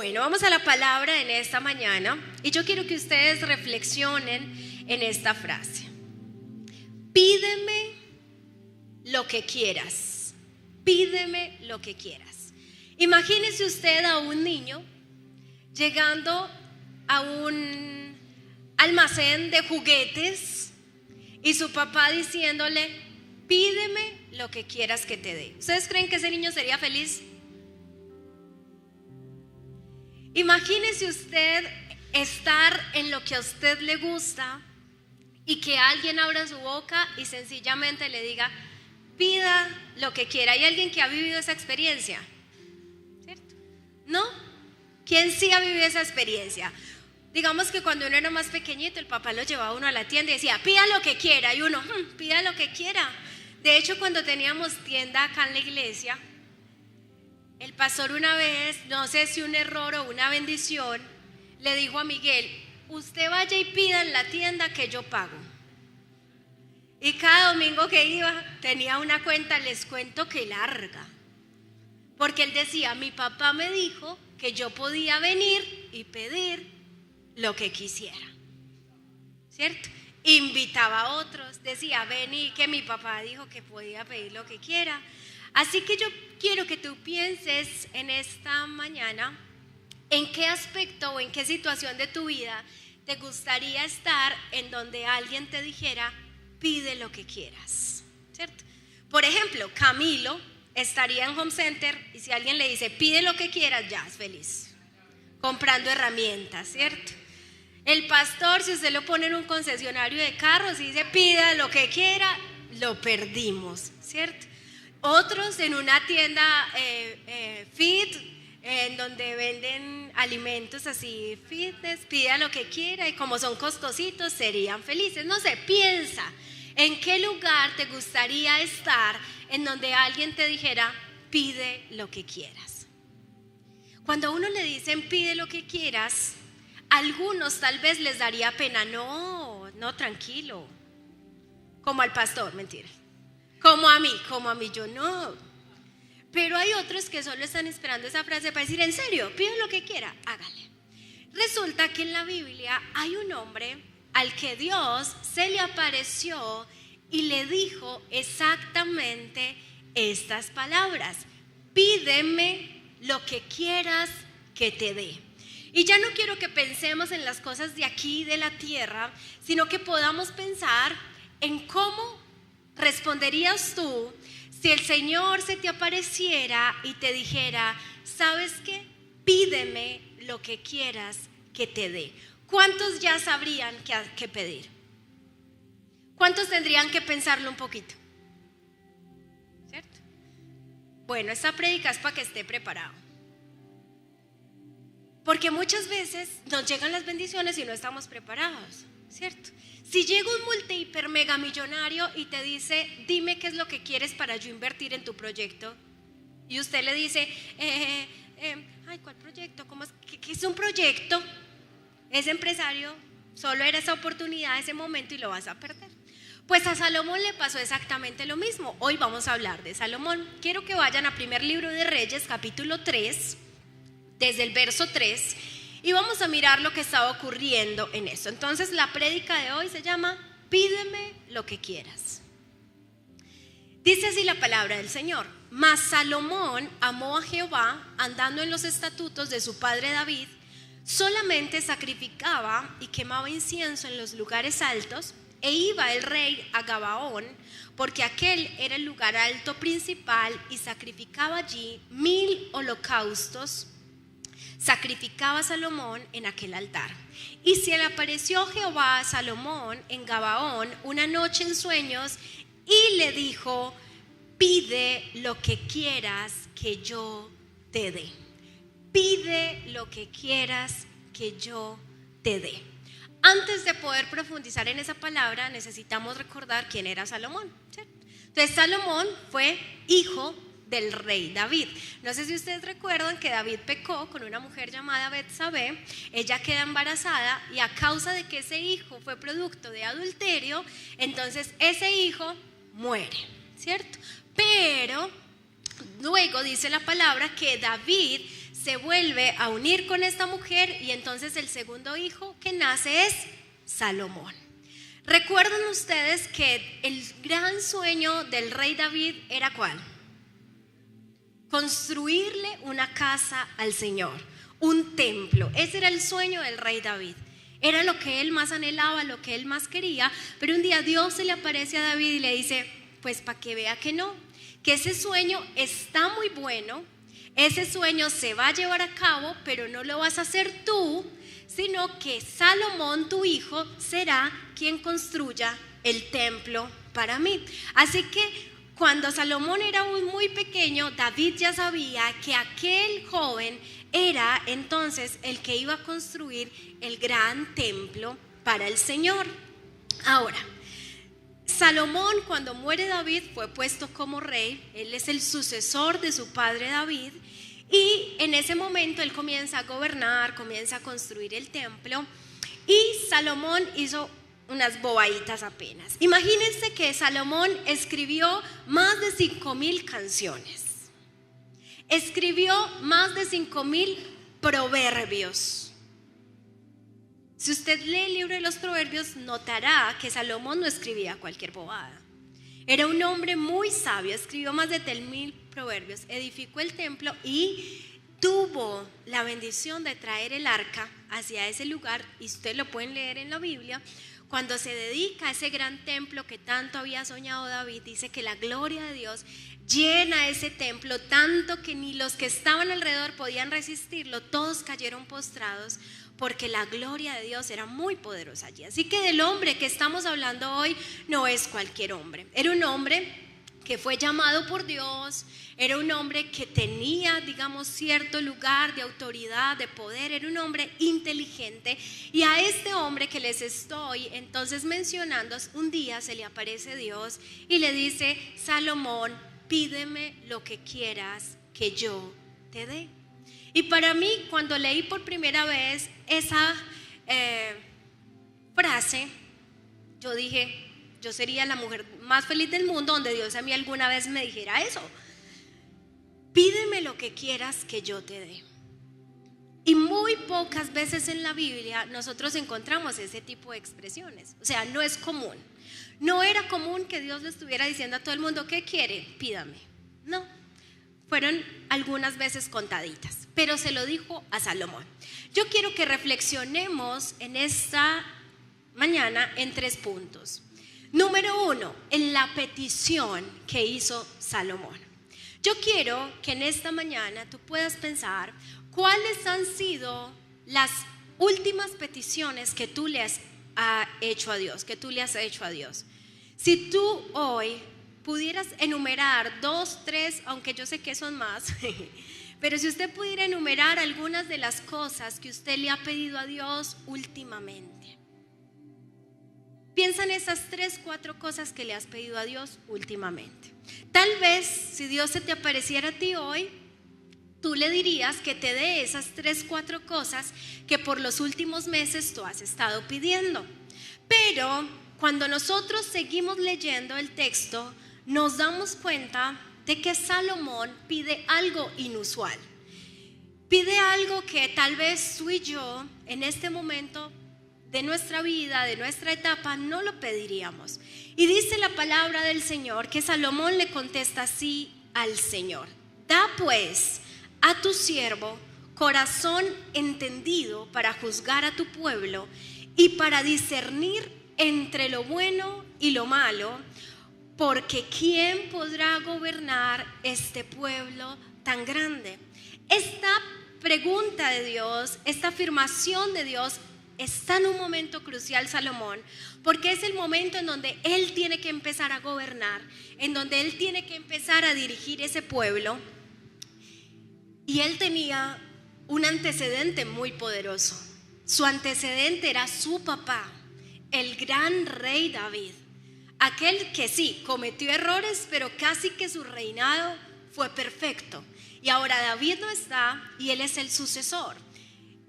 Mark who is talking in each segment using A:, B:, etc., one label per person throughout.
A: Bueno, vamos a la palabra en esta mañana y yo quiero que ustedes reflexionen en esta frase. Pídeme lo que quieras, pídeme lo que quieras. Imagínese usted a un niño llegando a un almacén de juguetes y su papá diciéndole, pídeme lo que quieras que te dé. ¿Ustedes creen que ese niño sería feliz? Imagínese usted estar en lo que a usted le gusta y que alguien abra su boca y sencillamente le diga, pida lo que quiera. ¿Hay alguien que ha vivido esa experiencia? ¿Cierto? ¿No? ¿Quién sí ha vivido esa experiencia? Digamos que cuando uno era más pequeñito, el papá lo llevaba a uno a la tienda y decía, pida lo que quiera. Y uno, pida lo que quiera. De hecho, cuando teníamos tienda acá en la iglesia, el pastor una vez, no sé si un error o una bendición, le dijo a Miguel, usted vaya y pida en la tienda que yo pago. Y cada domingo que iba tenía una cuenta, les cuento que larga. Porque él decía, mi papá me dijo que yo podía venir y pedir lo que quisiera. ¿Cierto? Invitaba a otros, decía, vení, que mi papá dijo que podía pedir lo que quiera. Así que yo quiero que tú pienses en esta mañana en qué aspecto o en qué situación de tu vida te gustaría estar en donde alguien te dijera, pide lo que quieras, ¿cierto? Por ejemplo, Camilo estaría en Home Center y si alguien le dice, pide lo que quieras, ya es feliz, comprando herramientas, ¿cierto? El pastor, si usted lo pone en un concesionario de carros y dice, pida lo que quiera, lo perdimos, ¿cierto? Otros en una tienda fit, en donde venden alimentos así fitness, pida lo que quiera y como son costositos serían felices. No sé, piensa en qué lugar te gustaría estar en donde alguien te dijera, pide lo que quieras. Cuando a uno le dicen pide lo que quieras, a algunos tal vez les daría pena, no, tranquilo, como al pastor, mentira. Como a mí, yo no. Pero hay otros que solo están esperando esa frase para decir, en serio, pide lo que quiera, hágale. Resulta que en la Biblia hay un hombre al que Dios se le apareció y le dijo exactamente estas palabras, pídeme lo que quieras que te dé. Y ya no quiero que pensemos en las cosas de aquí, de la tierra, sino que podamos pensar en cómo responderías tú si el Señor se te apareciera y te dijera, ¿sabes qué? Pídeme lo que quieras que te dé. ¿Cuántos ya sabrían qué pedir? ¿Cuántos tendrían que pensarlo un poquito? ¿Cierto? Bueno, esta prédica es para que esté preparado. Porque muchas veces nos llegan las bendiciones y no estamos preparados, ¿cierto? Si llega un multi hiper mega millonario y te dice, dime qué es lo que quieres para yo invertir en tu proyecto, y usted le dice, ¿cuál proyecto? ¿Cómo es? ¿Qué es un proyecto? Ese empresario solo era esa oportunidad, ese momento y lo vas a perder. Pues a Salomón le pasó exactamente lo mismo. Hoy vamos a hablar de Salomón. Quiero que vayan a primer libro de Reyes, capítulo 3, desde el verso 3. Y vamos a mirar lo que estaba ocurriendo en eso. Entonces la prédica de hoy se llama Pídeme lo que quieras. Dice así la palabra del Señor. Mas Salomón amó a Jehová, andando en los estatutos de su padre David, solamente sacrificaba y quemaba incienso en los lugares altos, e iba el rey a Gabaón, porque aquel era el lugar alto principal, y sacrificaba allí 1000 holocaustos. Sacrificaba Salomón en aquel altar. Y se le apareció Jehová a Salomón en Gabaón una noche en sueños y le dijo, pide lo que quieras que yo te dé. Pide lo que quieras que yo te dé. Antes de poder profundizar en esa palabra necesitamos recordar quién era Salomón, ¿cierto? Entonces Salomón fue hijo del rey David. No sé si ustedes recuerdan que David pecó con una mujer llamada Betsabé. Ella queda embarazada y a causa de que ese hijo fue producto de adulterio, entonces ese hijo muere, ¿cierto? Pero luego dice la palabra que David se vuelve a unir con esta mujer y entonces el segundo hijo que nace es Salomón. ¿Recuerdan ustedes que el gran sueño del rey David era cuál? Construirle una casa al Señor, un templo. Ese era el sueño del rey David. Era lo que él más anhelaba, lo que él más quería. Pero un día Dios se le aparece a David y le dice, pues para que vea que no, que ese sueño está muy bueno, ese sueño se va a llevar a cabo, pero no lo vas a hacer tú, sino que Salomón, tu hijo, será quien construya el templo para mí. Así que cuando Salomón era muy pequeño, David ya sabía que aquel joven era entonces el que iba a construir el gran templo para el Señor. Ahora, Salomón, cuando muere David, fue puesto como rey. Él es el sucesor de su padre David. Y en ese momento él comienza a gobernar, comienza a construir el templo. Y Salomón hizo unas bobaditas apenas. Imagínense que Salomón escribió más de 5,000 canciones. Escribió más de 5,000 proverbios. Si usted lee el libro de los proverbios, notará que Salomón no escribía cualquier bobada. Era un hombre muy sabio, escribió más de 10,000 proverbios, edificó el templo y tuvo la bendición de traer el arca hacia ese lugar. Y ustedes lo pueden leer en la Biblia. Cuando se dedica a ese gran templo que tanto había soñado David, dice que la gloria de Dios llena ese templo tanto que ni los que estaban alrededor podían resistirlo, todos cayeron postrados porque la gloria de Dios era muy poderosa allí. Así que del hombre que estamos hablando hoy no es cualquier hombre, era un hombre que fue llamado por Dios, era un hombre que tenía, digamos, cierto lugar de autoridad, de poder, era un hombre inteligente. Y a este hombre que les estoy entonces mencionando, un día se le aparece Dios y le dice: Salomón, pídeme lo que quieras que yo te dé. Y para mí, cuando leí por primera vez esa frase, yo dije: yo sería la mujer más feliz del mundo donde Dios a mí alguna vez me dijera eso. Pídeme lo que quieras que yo te dé. Y muy pocas veces en la Biblia nosotros encontramos ese tipo de expresiones. O sea, no es común. No era común que Dios le estuviera diciendo a todo el mundo: ¿qué quiere? Pídame. No, fueron algunas veces contaditas, pero se lo dijo a Salomón. Yo quiero que reflexionemos en esta mañana en 3 puntos. Número 1, en la petición que hizo Salomón. Yo quiero que en esta mañana tú puedas pensar cuáles han sido las últimas peticiones que tú le has hecho a Dios, Si tú hoy pudieras enumerar 2, 3, aunque yo sé que son más, pero si usted pudiera enumerar algunas de las cosas que usted le ha pedido a Dios últimamente. Piensa en esas 3, 4 cosas que le has pedido a Dios últimamente. Tal vez si Dios se te apareciera a ti hoy, tú le dirías que te dé esas 3, 4 cosas que por los últimos meses tú has estado pidiendo. Pero cuando nosotros seguimos leyendo el texto, nos damos cuenta de que Salomón pide algo inusual. Pide algo que tal vez tú y yo en este momento de nuestra vida, de nuestra etapa, no lo pediríamos. Y dice la palabra del Señor que Salomón le contesta así al Señor: da pues a tu siervo corazón entendido para juzgar a tu pueblo y para discernir entre lo bueno y lo malo, porque ¿quién podrá gobernar este pueblo tan grande? Esta pregunta de Dios, esta afirmación de Dios, está en un momento crucial Salomón, porque es el momento en donde él tiene que empezar a gobernar, en donde él tiene que empezar a dirigir ese pueblo. Y él tenía un antecedente muy poderoso. Su antecedente era su papá, el gran rey David, aquel que sí cometió errores, pero casi que su reinado fue perfecto. Y ahora David no está y él es el sucesor.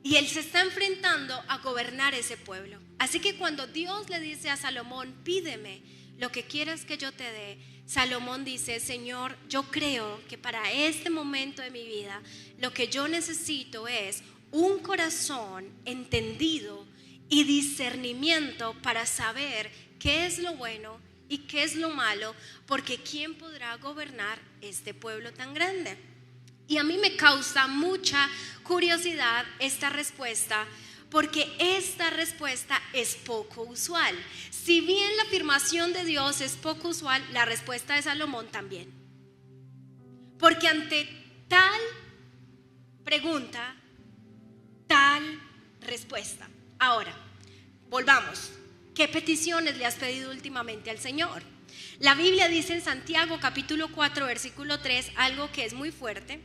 A: Y él se está enfrentando a gobernar ese pueblo. Así que cuando Dios le dice a Salomón: pídeme lo que quieras que yo te dé, Salomón dice, Señor, yo creo que para este momento de mi vida lo que yo necesito es un corazón entendido y discernimiento para saber qué es lo bueno y qué es lo malo, porque ¿quién podrá gobernar este pueblo tan grande? Y a mí me causa mucha curiosidad esta respuesta, porque esta respuesta es poco usual. Si bien la afirmación de Dios es poco usual, la respuesta de Salomón también. Porque ante tal pregunta, tal respuesta. Ahora, volvamos. ¿Qué peticiones le has pedido últimamente al Señor? La Biblia dice en Santiago capítulo 4 versículo 3 algo que es muy fuerte,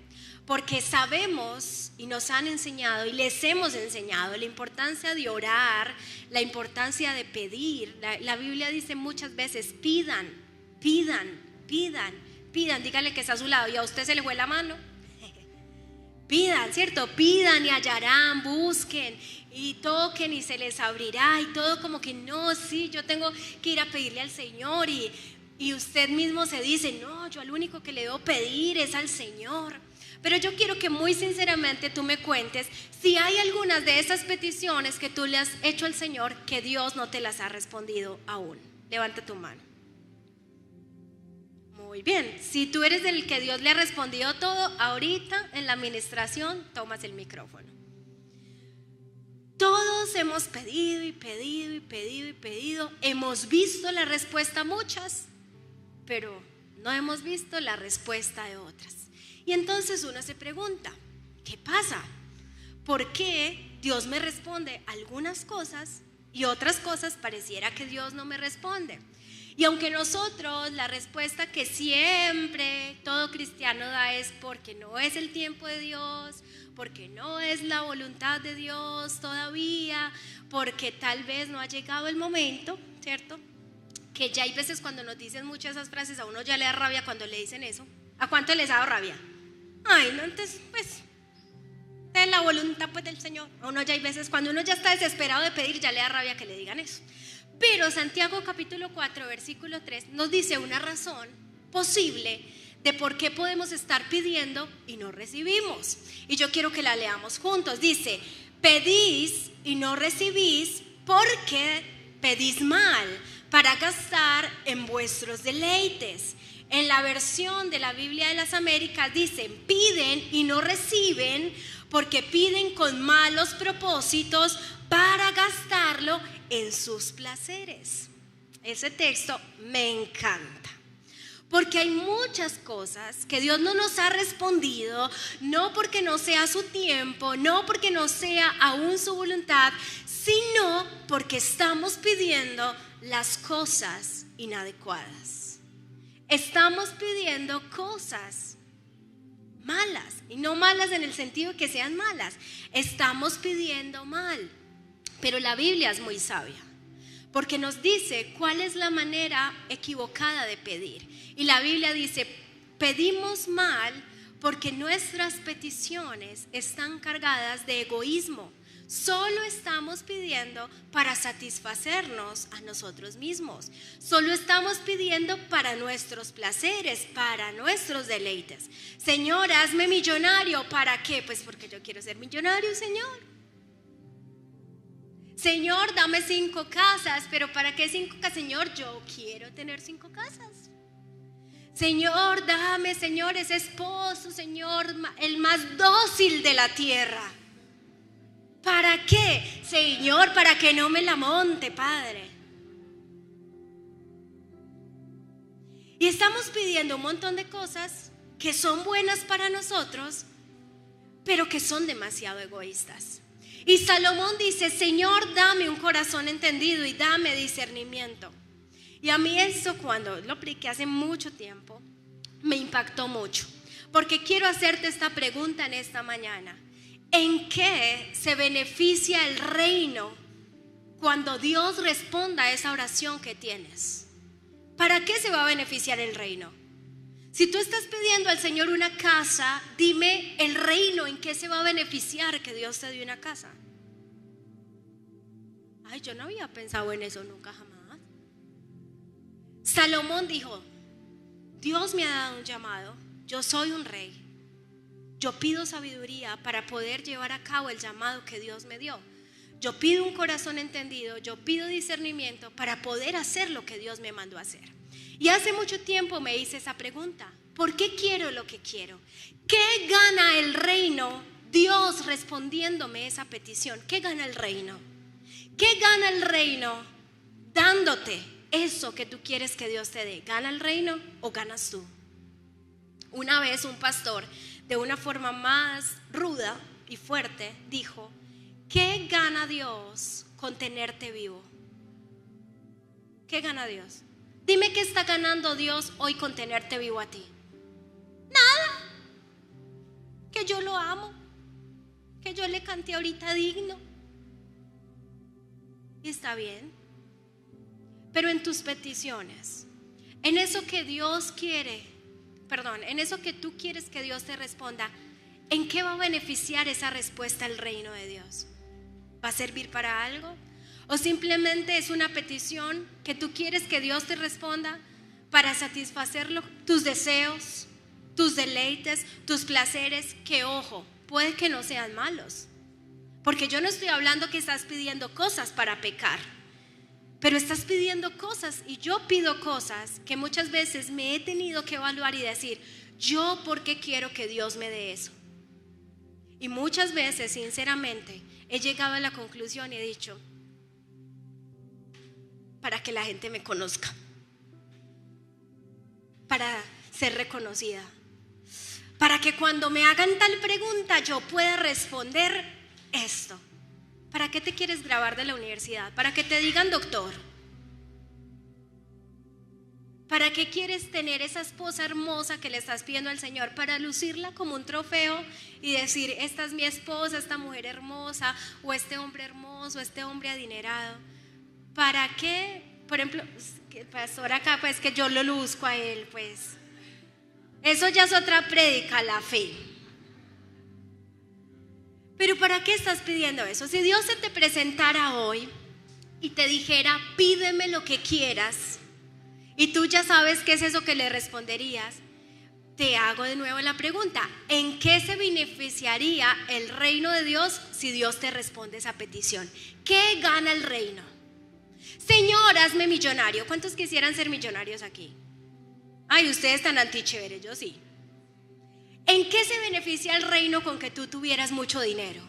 A: porque sabemos y nos han enseñado y les hemos enseñado la importancia de orar, la importancia de pedir. La Biblia dice muchas veces pidan, pidan, pidan, pidan. Dígale que está a su lado y a usted se le fue la mano. Pidan, ¿cierto? Pidan y hallarán, busquen y toquen y se les abrirá, y todo como que no, sí, yo tengo que ir a pedirle al Señor, y usted mismo se dice, no, yo al único que le debo pedir es al Señor. Pero yo quiero que muy sinceramente tú me cuentes si hay algunas de esas peticiones que tú le has hecho al Señor que Dios no te las ha respondido aún. Levanta tu mano. Muy bien, si tú eres del que Dios le ha respondido todo, ahorita en la administración tomas el micrófono. Todos hemos pedido y pedido y pedido y pedido. Hemos visto la respuesta a muchas, pero no hemos visto la respuesta de otras. Y entonces uno se pregunta, ¿qué pasa? ¿Por qué Dios me responde algunas cosas y otras cosas pareciera que Dios no me responde? Y aunque nosotros la respuesta que siempre todo cristiano da es porque no es el tiempo de Dios, porque no es la voluntad de Dios todavía, porque tal vez no ha llegado el momento, ¿cierto? Que ya hay veces cuando nos dicen muchas esas frases, a uno ya le da rabia cuando le dicen eso. ¿A cuánto les ha dado rabia? Ay, no, entonces pues es la voluntad pues del Señor. A uno ya hay veces cuando uno ya está desesperado de pedir, ya le da rabia que le digan eso. Pero Santiago capítulo 4 versículo 3 nos dice una razón posible de por qué podemos estar pidiendo y no recibimos. Y yo quiero que la leamos juntos. Dice, pedís y no recibís porque pedís mal para gastar en vuestros deleites. En la versión de la Biblia de las Américas dicen, piden y no reciben porque piden con malos propósitos para gastarlo en sus placeres. Ese texto me encanta, porque hay muchas cosas que Dios no nos ha respondido, no porque no sea su tiempo, no porque no sea aún su voluntad, sino porque estamos pidiendo las cosas inadecuadas. Estamos pidiendo cosas malas, y no malas en el sentido de que sean malas, estamos pidiendo mal. Pero la Biblia es muy sabia, porque nos dice cuál es la manera equivocada de pedir. Y la Biblia dice, pedimos mal porque nuestras peticiones están cargadas de egoísmo. Solo estamos pidiendo para satisfacernos a nosotros mismos. Solo estamos pidiendo para nuestros placeres, para nuestros deleites. Señor, hazme millonario. ¿Para qué? Pues porque yo quiero ser millonario, Señor. Señor, dame 5 casas. ¿Pero para qué 5 casas? Señor, yo quiero tener 5 casas. Señor, dame, Señor, ese esposo, Señor, el más dócil de la tierra. ¿Para qué? Señor, para que no me la monte, Padre. Y estamos pidiendo un montón de cosas que son buenas para nosotros, pero que son demasiado egoístas. Y Salomón dice, Señor, dame un corazón entendido y dame discernimiento. Y a mí eso, cuando lo apliqué hace mucho tiempo, me impactó mucho. Porque quiero hacerte esta pregunta en esta mañana. ¿En qué se beneficia el reino cuando Dios responda a esa oración que tienes? ¿Para qué se va a beneficiar el reino? Si tú estás pidiendo al Señor una casa, dime el reino en qué se va a beneficiar que Dios te dé una casa. Ay, yo no había pensado en eso nunca jamás. Salomón dijo: Dios me ha dado un llamado, yo soy un rey, yo pido sabiduría para poder llevar a cabo el llamado que Dios me dio. Yo pido un corazón entendido, yo pido discernimiento para poder hacer lo que Dios me mandó a hacer. Y hace mucho tiempo me hice esa pregunta: ¿por qué quiero lo que quiero? ¿Qué gana el reino? Dios respondiéndome esa petición. ¿Qué gana el reino? ¿Qué gana el reino dándote eso que tú quieres que Dios te dé? ¿Gana el reino o ganas tú? Una vez un pastor, de una forma más ruda y fuerte, dijo: ¿qué gana Dios con tenerte vivo? ¿Qué gana Dios? Dime qué está ganando Dios hoy con tenerte vivo a ti. Nada. Que yo lo amo, que yo le canté ahorita digno. Y está bien. Pero en tus peticiones, en eso que Dios quiere, en eso que tú quieres que Dios te responda, ¿en qué va a beneficiar esa respuesta al reino de Dios? ¿Va a servir para algo? ¿O simplemente es una petición que tú quieres que Dios te responda para satisfacer tus deseos, tus deleites, tus placeres? Que ojo, puede que no sean malos, porque yo no estoy hablando que estás pidiendo cosas para pecar, pero estás pidiendo cosas, y yo pido cosas que muchas veces me he tenido que evaluar y decir: ¿yo por qué quiero que Dios me dé eso? Y muchas veces, sinceramente, he llegado a la conclusión y he dicho: para que la gente me conozca, para ser reconocida, para que cuando me hagan tal pregunta yo pueda responder esto. ¿Para qué te quieres grabar de la universidad? ¿Para que te digan doctor? ¿Para qué quieres tener esa esposa hermosa que le estás pidiendo al Señor? ¿Para lucirla como un trofeo y decir: esta es mi esposa, esta mujer hermosa, o este hombre hermoso, este hombre adinerado? ¿Para qué? Por ejemplo, el pastor acá, pues que yo lo luzco a él, pues eso ya es otra prédica, la fe. Pero ¿para qué estás pidiendo eso? Si Dios se te presentara hoy y te dijera: pídeme lo que quieras, y tú ya sabes qué es eso que le responderías, te hago de nuevo la pregunta: ¿en qué se beneficiaría el reino de Dios si Dios te responde esa petición? ¿Qué gana el reino? Señor, hazme millonario. ¿Cuántos quisieran ser millonarios aquí? Ay, ustedes están antichéveres, yo sí. ¿En qué se beneficia el reino con que tú tuvieras mucho dinero?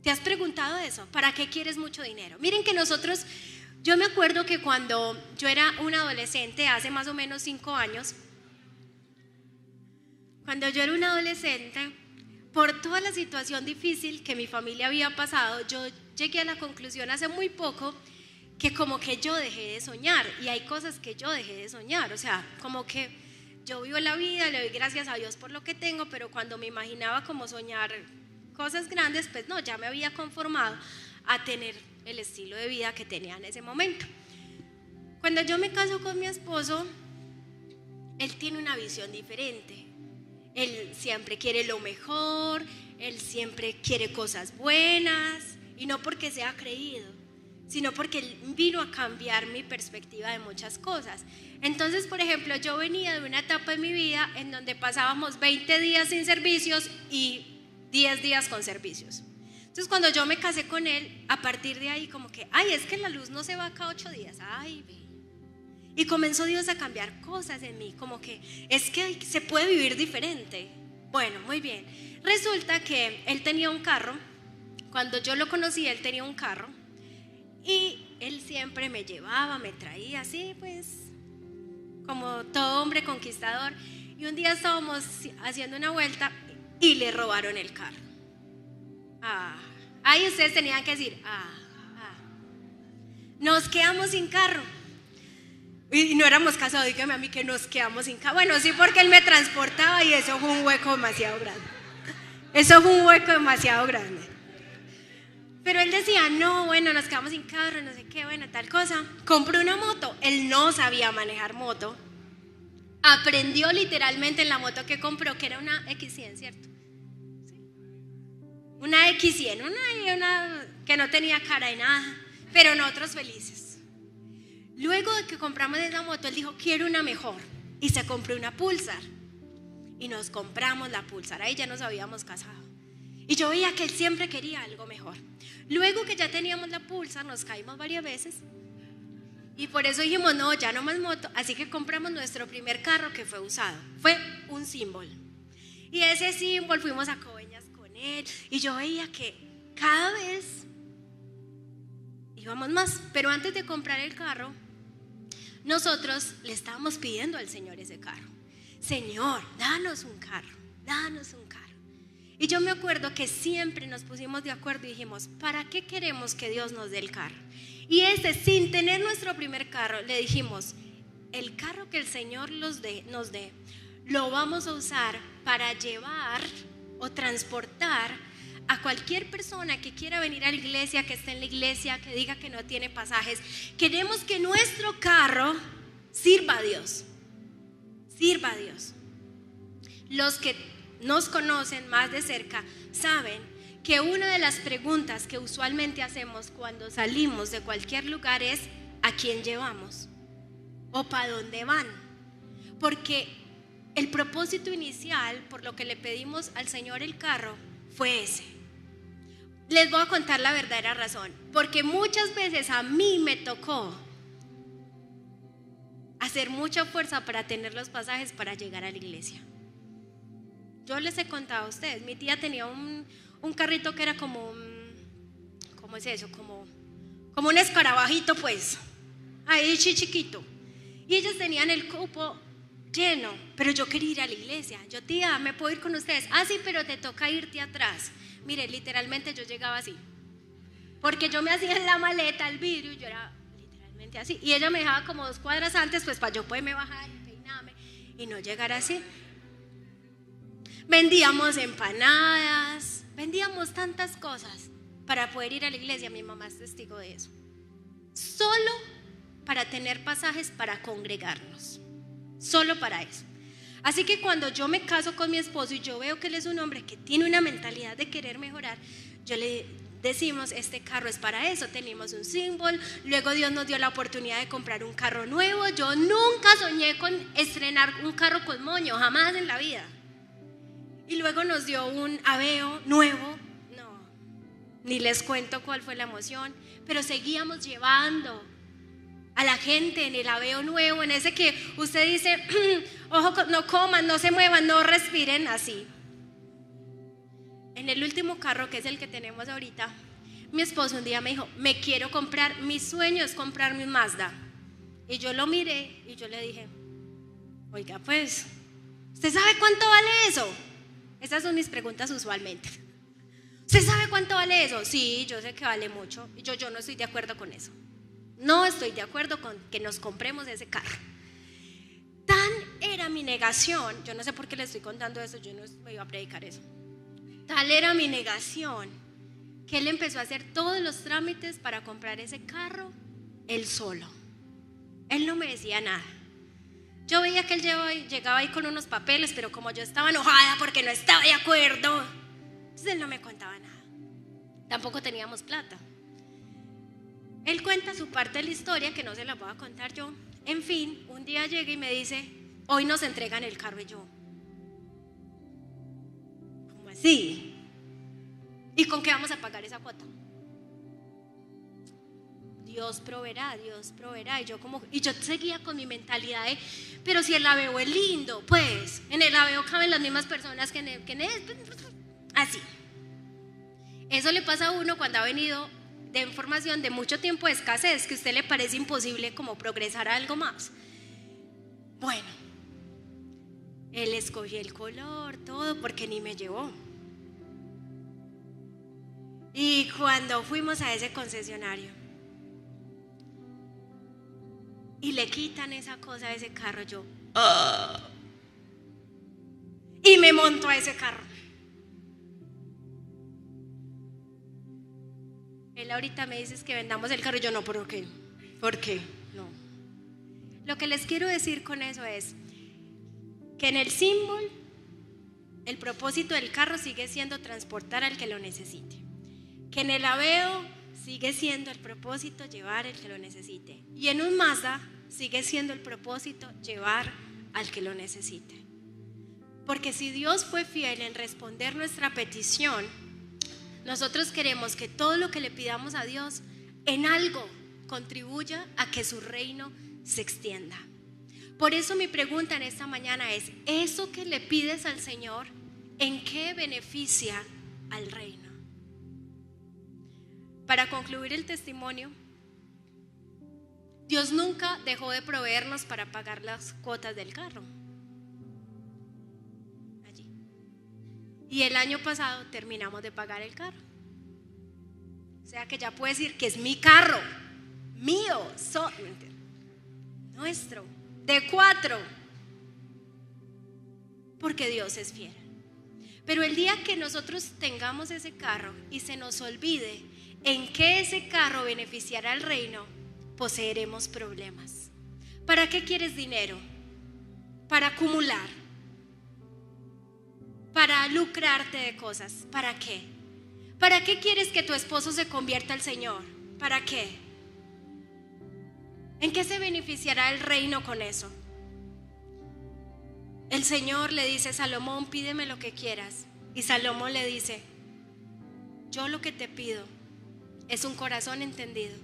A: ¿Te has preguntado eso? ¿Para qué quieres mucho dinero? Miren que yo me acuerdo que cuando yo era una adolescente, hace más o menos 5 años, cuando yo era una adolescente, por toda la situación difícil que mi familia había pasado, yo llegué a la conclusión hace muy poco que como que yo dejé de soñar, y hay cosas que yo dejé de soñar. O sea, como que yo vivo la vida, le doy gracias a Dios por lo que tengo, pero cuando me imaginaba como soñar cosas grandes, pues no, ya me había conformado a tener el estilo de vida que tenía en ese momento. Cuando yo me caso con mi esposo, él tiene una visión diferente. Él siempre quiere lo mejor, él siempre quiere cosas buenas, y no porque sea creído, sino porque él vino a cambiar mi perspectiva de muchas cosas. Entonces, por ejemplo, yo venía de una etapa de mi vida en donde pasábamos 20 días sin servicios y 10 días con servicios. Entonces, cuando yo me casé con él, a partir de ahí como que, ay, es que la luz no se va cada 8 días, ay, ve. Y comenzó Dios a cambiar cosas en mí, como que es que se puede vivir diferente. Bueno, muy bien. Resulta que él tenía un carro. Cuando yo lo conocí, él tenía un carro, y él siempre me llevaba, me traía así, pues, como todo hombre conquistador. Y un día estábamos haciendo una vuelta y le robaron el carro. Ahí ustedes tenían que decir: nos quedamos sin carro. Y no éramos casados, dígame a mí que nos quedamos sin carro. Bueno, sí, porque él me transportaba, y eso fue un hueco demasiado grande. Eso fue un hueco demasiado grande. Pero él decía: no, bueno, nos quedamos sin carro, no sé qué, bueno, tal cosa. Compró una moto. Él no sabía manejar moto. Aprendió literalmente en la moto que compró, que era una X100, ¿cierto? ¿Sí? Una X100, una que no tenía cara de nada, pero nosotros felices. Luego de que compramos esa moto, él dijo, quiero una mejor. Y se compró una Pulsar. Y nos compramos la Pulsar. Ahí ya nos habíamos casado. Y yo veía que él siempre quería algo mejor. Luego que ya teníamos la Pulsar, nos caímos varias veces. Y por eso dijimos, no, ya no más moto. Así que compramos nuestro primer carro, que fue usado. Fue un Symbol. Y ese Symbol fuimos a Coveñas con él. Y yo veía que cada vez íbamos más. Pero antes de comprar el carro, nosotros le estábamos pidiendo al Señor ese carro. Señor, danos un carro, danos un carro. Y yo me acuerdo que siempre nos pusimos de acuerdo y dijimos, ¿para qué queremos que Dios nos dé el carro? Y sin tener nuestro primer carro, le dijimos, el carro que el Señor nos dé, lo vamos a usar para llevar o transportar a cualquier persona que quiera venir a la iglesia, que esté en la iglesia, que diga que no tiene pasajes. Queremos que nuestro carro sirva a Dios. Sirva a Dios. Los que nos conocen más de cerca saben que una de las preguntas que usualmente hacemos cuando salimos de cualquier lugar es ¿a quién llevamos? ¿O para dónde van? Porque el propósito inicial por lo que le pedimos al Señor el carro fue ese. Les voy a contar la verdadera razón. Porque muchas veces a mí me tocó hacer mucha fuerza para tener los pasajes para llegar a la iglesia. Yo les he contado a ustedes, mi tía tenía un carrito que era como ¿cómo es eso? Como un escarabajito, pues, ahí chiquito. Y ellos tenían el cupo lleno, pero yo quería ir a la iglesia. Yo, tía, ¿me puedo ir con ustedes? Ah, sí, pero te toca irte atrás. Mire, literalmente yo llegaba así, porque yo me hacía en la maleta el vidrio y yo era literalmente así. Y ella me dejaba como 2 cuadras antes, pues para yo poderme bajar y peinarme y no llegar así. Vendíamos empanadas, vendíamos tantas cosas para poder ir a la iglesia. Mi mamá es testigo de eso. Solo para tener pasajes para congregarnos. Solo para eso. Así que cuando yo me caso con mi esposo y yo veo que él es un hombre que tiene una mentalidad de querer mejorar, yo le decimos, este carro es para eso. Teníamos un Symbol, luego Dios nos dio la oportunidad de comprar un carro nuevo. Yo nunca soñé con estrenar un carro con moño, jamás en la vida. Y luego nos dio un Aveo nuevo. No, ni les cuento cuál fue la emoción. Pero seguíamos llevando a la gente en el Aveo nuevo, en ese que usted dice, ojo, no coman, no se muevan, no respiren, así. En el último carro, que es el que tenemos ahorita, mi esposo un día me dijo, me quiero comprar, mi sueño es comprarme un Mazda. Y yo lo miré y yo le dije, oiga, pues, ¿usted sabe cuánto vale eso? Esas son mis preguntas usualmente. ¿Usted sabe cuánto vale eso? Sí, yo sé que vale mucho. Y yo no estoy de acuerdo con eso. No estoy de acuerdo con que nos compremos ese carro. Tan era mi negación, yo no sé por qué le estoy contando eso, yo no me iba a predicar eso. Tal era mi negación que él empezó a hacer todos los trámites para comprar ese carro él solo. Él no me decía nada. Yo veía que él llegaba ahí con unos papeles, pero como yo estaba enojada porque no estaba de acuerdo, entonces él no me contaba nada. Tampoco teníamos plata. Él cuenta su parte de la historia que no se la voy a contar yo. En fin, un día llega y me dice, hoy nos entregan el carro. Y yo, ¿cómo así? ¿Y con qué vamos a pagar esa cuota? Dios proveerá, Dios proveerá. Y yo seguía con mi mentalidad de, pero si el Aveo es lindo, pues en el Aveo caben las mismas personas que en el así. Eso le pasa a uno cuando ha venido de información de mucho tiempo de escasez, que a usted le parece imposible como progresar a algo más. Bueno, él escogió el color, todo, porque ni me llevó. Y cuando fuimos a ese concesionario y le quitan esa cosa a ese carro, yo y me monto a ese carro. Él ahorita me dice que vendamos el carro y yo no, ¿por qué? ¿Por qué? No. Lo que les quiero decir con eso es que en el Symbol el propósito del carro sigue siendo transportar al que lo necesite. Que en el Aveo sigue siendo el propósito llevar al que lo necesite. Y en un Mazda sigue siendo el propósito llevar al que lo necesite. Porque si Dios fue fiel en responder nuestra petición, nosotros queremos que todo lo que le pidamos a Dios en algo contribuya a que su reino se extienda. Por eso mi pregunta en esta mañana es: ¿eso que le pides al Señor, en qué beneficia al reino? Para concluir el testimonio, Dios nunca dejó de proveernos para pagar las cuotas del carro. Allí. Y el año pasado terminamos de pagar el carro. O sea que ya puedes decir que es mi carro, mío, nuestro, de 4. Porque Dios es fiel. Pero el día que nosotros tengamos ese carro y se nos olvide en qué ese carro beneficiará al reino, poseeremos problemas. ¿Para qué quieres dinero? Para acumular, para lucrarte de cosas. ¿Para qué? ¿Para qué quieres que tu esposo se convierta al Señor? ¿Para qué? ¿En qué se beneficiará el reino con eso? El Señor le dice a Salomón: pídeme lo que quieras. Y Salomón le dice: yo lo que te pido es un corazón entendido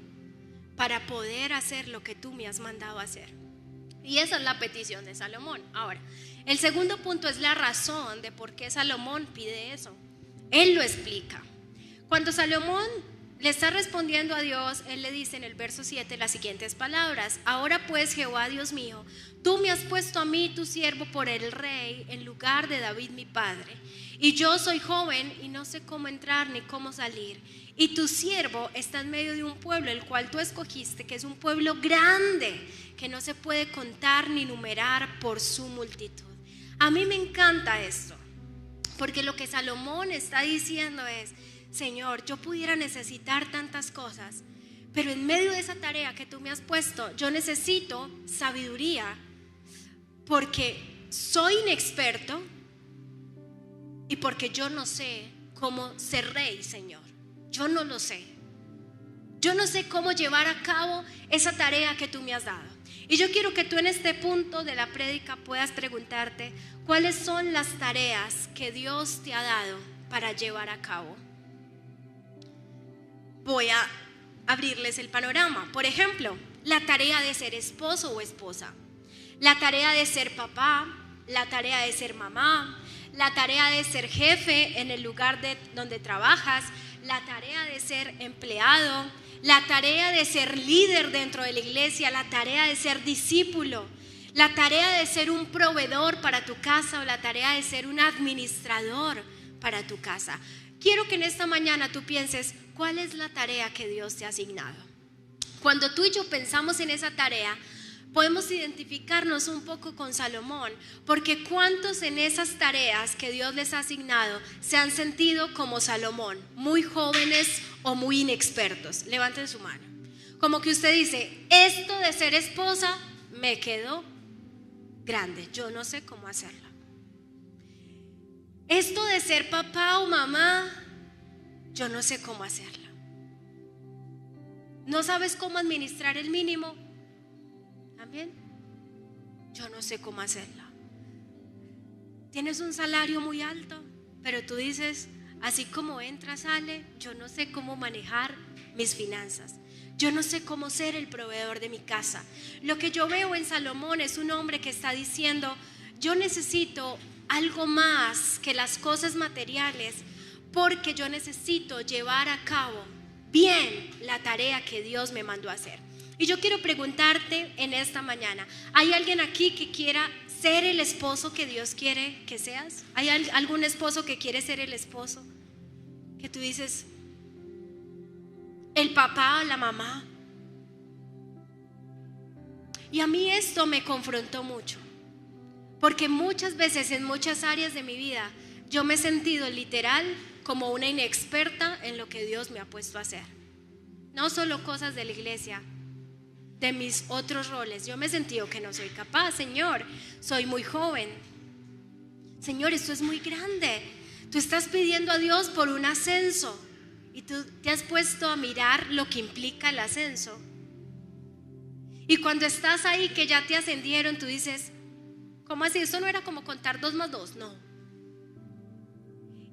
A: para poder hacer lo que tú me has mandado hacer. Y esa es la petición de Salomón. Ahora, el segundo punto es la razón de por qué Salomón pide eso. Él lo explica. Cuando Salomón le está respondiendo a Dios, él le dice en el verso 7 las siguientes palabras: ahora pues, Jehová Dios mío, tú me has puesto a mí, tu siervo, por el rey en lugar de David mi padre, y yo soy joven y no sé cómo entrar ni cómo salir, y tu siervo está en medio de un pueblo el cual tú escogiste, que es un pueblo grande, que no se puede contar ni numerar por su multitud. A mí me encanta esto, porque lo que Salomón está diciendo es: Señor, yo pudiera necesitar tantas cosas, pero en medio de esa tarea que tú me has puesto, yo necesito sabiduría, porque soy inexperto y porque yo no sé cómo ser rey, Señor. Yo no lo sé. Yo no sé cómo llevar a cabo esa tarea que tú me has dado. Y yo quiero que tú en este punto de la prédica puedas preguntarte: ¿cuáles son las tareas que Dios te ha dado para llevar a cabo? Voy a abrirles el panorama. Por ejemplo, la tarea de ser esposo o esposa, la tarea de ser papá, la tarea de ser mamá, la tarea de ser jefe en el lugar donde trabajas, la tarea de ser empleado, la tarea de ser líder dentro de la iglesia, la tarea de ser discípulo, la tarea de ser un proveedor para tu casa o la tarea de ser un administrador para tu casa. Quiero que en esta mañana tú pienses: ¿cuál es la tarea que Dios te ha asignado? Cuando tú y yo pensamos en esa tarea, podemos identificarnos un poco con Salomón, porque ¿cuántos en esas tareas que Dios les ha asignado se han sentido como Salomón, muy jóvenes o muy inexpertos? Levanten su mano. Como que usted dice: esto de ser esposa me quedó grande, yo no sé cómo hacerlo. Esto de ser papá o mamá, yo no sé cómo hacerlo. ¿No sabes cómo administrar el mínimo? También, yo no sé cómo hacerlo. Tienes un salario muy alto, pero tú dices: así como entra, sale, yo no sé cómo manejar mis finanzas. Yo no sé cómo ser el proveedor de mi casa. Lo que yo veo en Salomón es un hombre que está diciendo: yo necesito algo más que las cosas materiales, porque yo necesito llevar a cabo bien la tarea que Dios me mandó a hacer. Y yo quiero preguntarte en esta mañana: ¿hay alguien aquí que quiera ser el esposo que Dios quiere que seas? ¿Hay algún esposo que quiere ser el esposo? Que tú dices: el papá o la mamá. Y a mí esto me confrontó mucho, porque muchas veces en muchas áreas de mi vida yo me he sentido literal como una inexperta en lo que Dios me ha puesto a hacer. No solo cosas de la iglesia, de mis otros roles. Yo me he sentido que no soy capaz. Señor, soy muy joven. Señor, esto es muy grande. Tú estás pidiendo a Dios por un ascenso y tú te has puesto a mirar lo que implica el ascenso. Y cuando estás ahí que ya te ascendieron, tú dices, ¿cómo así? Eso no era como contar 2 más 2, no.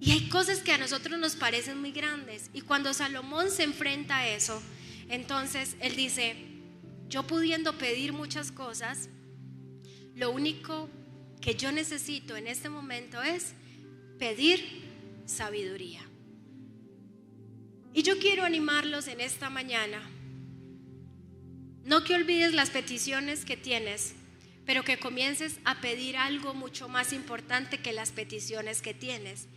A: Y hay cosas que a nosotros nos parecen muy grandes. Y cuando Salomón se enfrenta a eso, entonces él dice, yo pudiendo pedir muchas cosas, lo único que yo necesito en este momento es pedir sabiduría. Y yo quiero animarlos en esta mañana, no que olvides las peticiones que tienes, pero que comiences a pedir algo mucho más importante que las peticiones que tienes.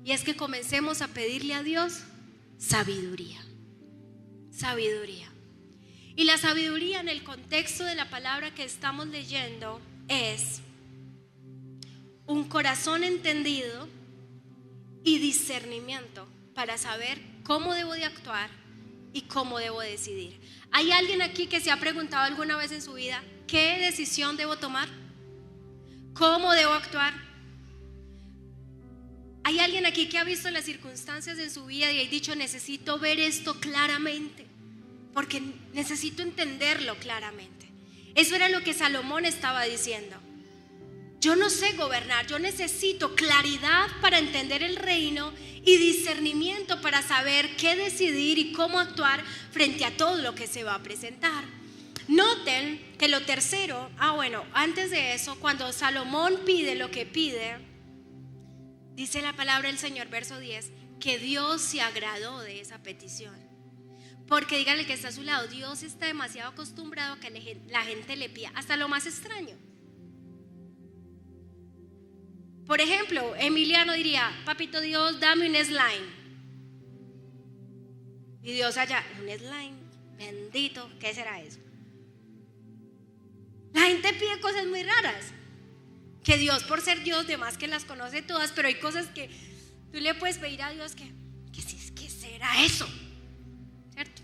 A: Y es que comencemos a pedirle a Dios sabiduría. Sabiduría. Y la sabiduría en el contexto de la palabra que estamos leyendo es un corazón entendido y discernimiento para saber cómo debo de actuar y cómo debo decidir. ¿Hay alguien aquí que se ha preguntado alguna vez en su vida qué decisión debo tomar? ¿Cómo debo actuar? ¿Hay alguien aquí que ha visto las circunstancias en su vida y ha dicho, necesito ver esto claramente, porque necesito entenderlo claramente? Eso era lo que Salomón estaba diciendo. Yo no sé gobernar, yo necesito claridad para entender el reino y discernimiento para saber qué decidir y cómo actuar frente a todo lo que se va a presentar. Noten que lo tercero, antes de eso, cuando Salomón pide lo que pide, dice la palabra del Señor, verso 10, que Dios se agradó de esa petición. Porque dígale que está a su lado, Dios está demasiado acostumbrado a que la gente le pida hasta lo más extraño. Por ejemplo, Emiliano diría, papito Dios, dame un slime. Y Dios allá, un slime, bendito, ¿qué será eso? La gente pide cosas muy raras, que Dios, por ser Dios, de más que las conoce todas, pero hay cosas que tú le puedes pedir a Dios que será eso, ¿cierto?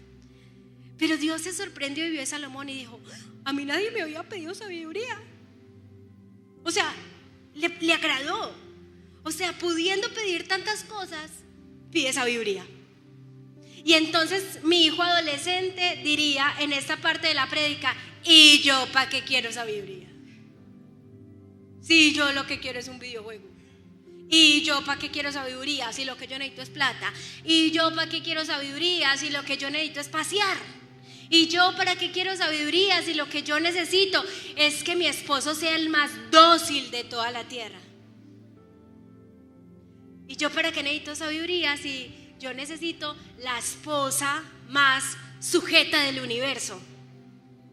A: Pero Dios se sorprendió y vio a Salomón y dijo, a mí nadie me había pedido sabiduría. O sea, le agradó. O sea, pudiendo pedir tantas cosas, pide sabiduría. Y entonces mi hijo adolescente diría en esta parte de la prédica, ¿y yo para qué quiero sabiduría? Si yo lo que quiero es un videojuego. ¿Y yo para qué quiero sabiduría si lo que yo necesito es plata? ¿Y yo para qué quiero sabiduría si lo que yo necesito es pasear? ¿Y yo para qué quiero sabiduría si lo que yo necesito es que mi esposo sea el más dócil de toda la tierra? ¿Y yo para qué necesito sabiduría si yo necesito la esposa más sujeta del universo?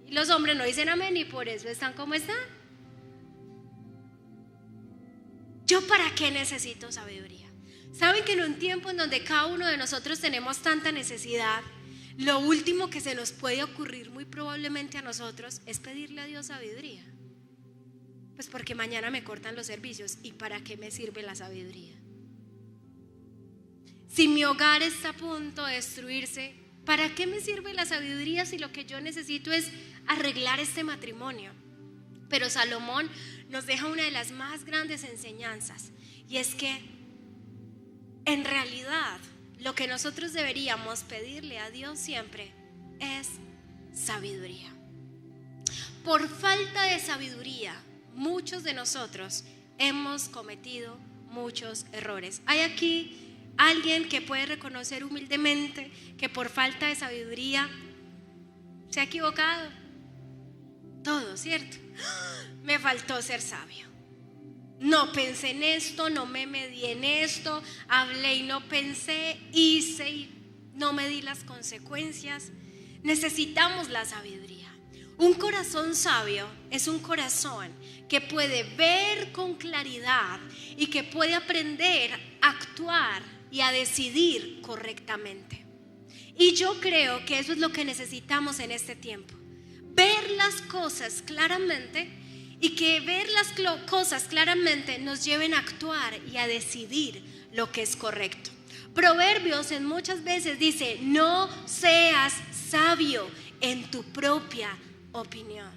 A: Y los hombres no dicen amén y por eso están como están. ¿Yo para qué necesito sabiduría? ¿Saben que en un tiempo en donde cada uno de nosotros tenemos tanta necesidad, lo último que se nos puede ocurrir muy probablemente a nosotros es pedirle a Dios sabiduría? Pues porque mañana me cortan los servicios, ¿y para qué me sirve la sabiduría? Si mi hogar está a punto de destruirse, ¿para qué me sirve la sabiduría si lo que yo necesito es arreglar este matrimonio? Pero Salomón nos deja una de las más grandes enseñanzas, y es que en realidad lo que nosotros deberíamos pedirle a Dios siempre es sabiduría. Por falta de sabiduría, muchos de nosotros hemos cometido muchos errores. ¿Hay aquí alguien que puede reconocer humildemente que por falta de sabiduría se ha equivocado? Todo, ¿cierto? Me faltó ser sabio. No pensé en esto, no me medí en esto, hablé y no pensé, hice y no medí las consecuencias. Necesitamos la sabiduría. Un corazón sabio es un corazón que puede ver con claridad y que puede aprender a actuar y a decidir correctamente. Y yo creo que eso es lo que necesitamos en este tiempo. Ver las cosas claramente, y que ver las cosas claramente nos lleven a actuar y a decidir lo que es correcto. Proverbios en muchas veces dice, no seas sabio en tu propia opinión.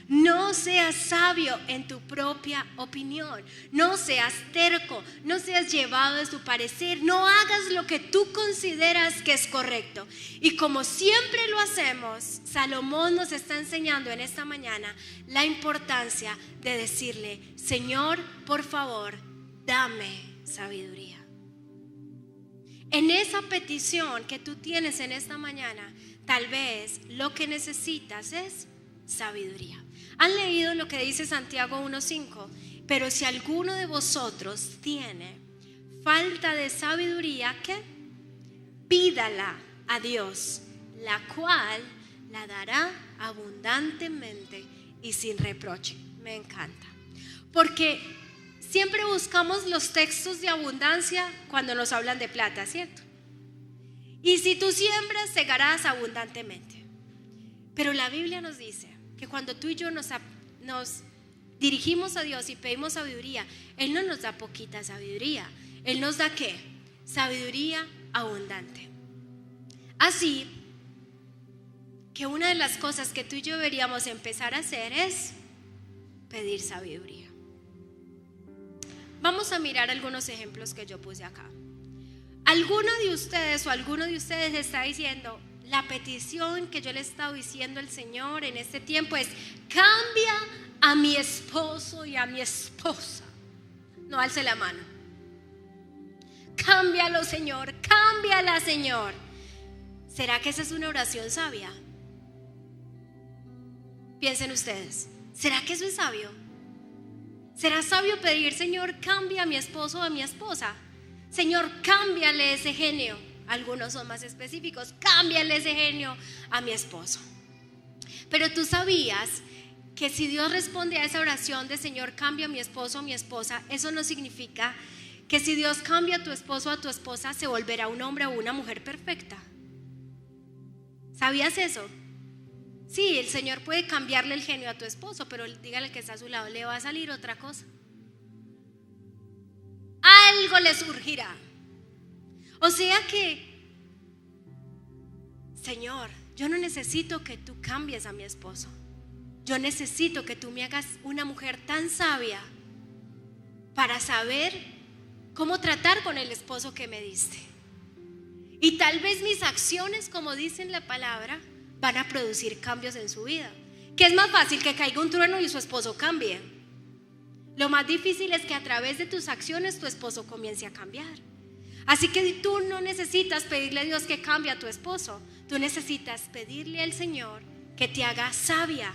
A: No seas sabio en tu propia opinión. No seas terco, no seas llevado de su parecer. No hagas lo que tú consideras que es correcto. Y como siempre lo hacemos, Salomón nos está enseñando en esta mañana la importancia de decirle: Señor, por favor, dame sabiduría. En esa petición que tú tienes en esta mañana, tal vez lo que necesitas es sabiduría. ¿Han leído lo que dice Santiago 1:5? Pero si alguno de vosotros tiene falta de sabiduría, ¿qué? Pídala a Dios, la cual la dará abundantemente y sin reproche. Me encanta, porque siempre buscamos los textos de abundancia cuando nos hablan de plata, ¿cierto? Y si tú siembras, segarás abundantemente. Pero la Biblia nos dice que cuando tú y yo nos dirigimos a Dios y pedimos sabiduría, Él no nos da poquita sabiduría. Él nos da ¿qué? Sabiduría abundante. Así que una de las cosas que tú y yo deberíamos empezar a hacer es pedir sabiduría. Vamos a mirar algunos ejemplos que yo puse acá. ¿Alguno de ustedes está diciendo: la petición que yo le he estado diciendo al Señor en este tiempo es: cambia a mi esposo y a mi esposa? No alce la mano. Cámbialo, Señor, cámbiala, Señor. ¿Será que esa es una oración sabia? Piensen ustedes, ¿será que eso es sabio? ¿Será sabio pedir: Señor, cambia a mi esposo o a mi esposa? Señor, cámbiale ese genio. Algunos son más específicos: cámbiale ese genio a mi esposo. Pero tú sabías que si Dios responde a esa oración de Señor, cambia a mi esposo o mi esposa, eso no significa que si Dios cambia a tu esposo o a tu esposa, se volverá un hombre o una mujer perfecta. ¿Sabías eso? Sí, el Señor puede cambiarle el genio a tu esposo, pero dígale que está a su lado, le va a salir otra cosa. Algo le surgirá. O sea que, Señor, yo no necesito que tú cambies a mi esposo. Yo necesito que tú me hagas una mujer tan sabia para saber cómo tratar con el esposo que me diste. Y tal vez mis acciones, como dice en la palabra, van a producir cambios en su vida. ¿Qué es más fácil? Que caiga un trueno y su esposo cambie. Lo más difícil es que a través de tus acciones tu esposo comience a cambiar. Así que tú no necesitas pedirle a Dios que cambie a tu esposo. Tú necesitas pedirle al Señor que te haga sabia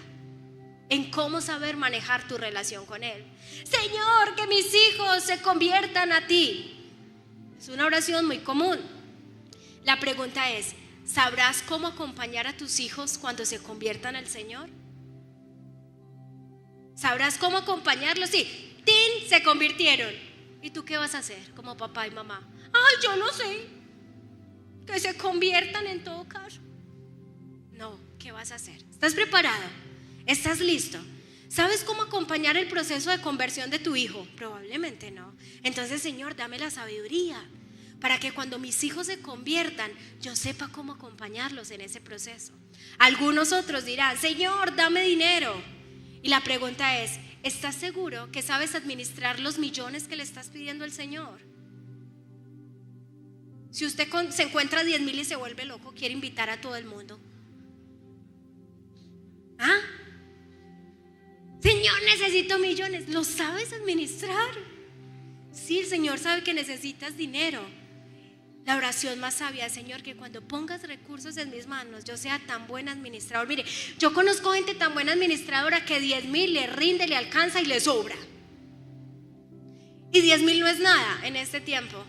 A: en cómo saber manejar tu relación con Él. Señor, que mis hijos se conviertan a ti. Es una oración muy común. La pregunta es: ¿sabrás cómo acompañar a tus hijos cuando se conviertan al Señor? ¿Sabrás cómo acompañarlos? Sí, ¡tin! Se convirtieron. ¿Y tú qué vas a hacer como papá y mamá? Ay, yo no sé. Que se conviertan en todo caso. No, ¿qué vas a hacer? ¿Estás preparado? ¿Estás listo? ¿Sabes cómo acompañar el proceso de conversión de tu hijo? Probablemente no. Entonces, Señor, dame la sabiduría para que cuando mis hijos se conviertan, yo sepa cómo acompañarlos en ese proceso. Algunos otros dirán: Señor, dame dinero. Y la pregunta es: ¿estás seguro que sabes administrar los millones que le estás pidiendo al Señor? Si usted se encuentra 10,000 y se vuelve loco, quiere invitar a todo el mundo. ¿Ah? Señor, necesito millones. ¿Lo sabes administrar? Sí, el Señor sabe que necesitas dinero. La oración más sabia es: Señor, que cuando pongas recursos en mis manos, yo sea tan buen administrador. Mire, yo conozco gente tan buena administradora que 10,000 le rinde, le alcanza y le sobra. Y 10,000 no es nada en este tiempo.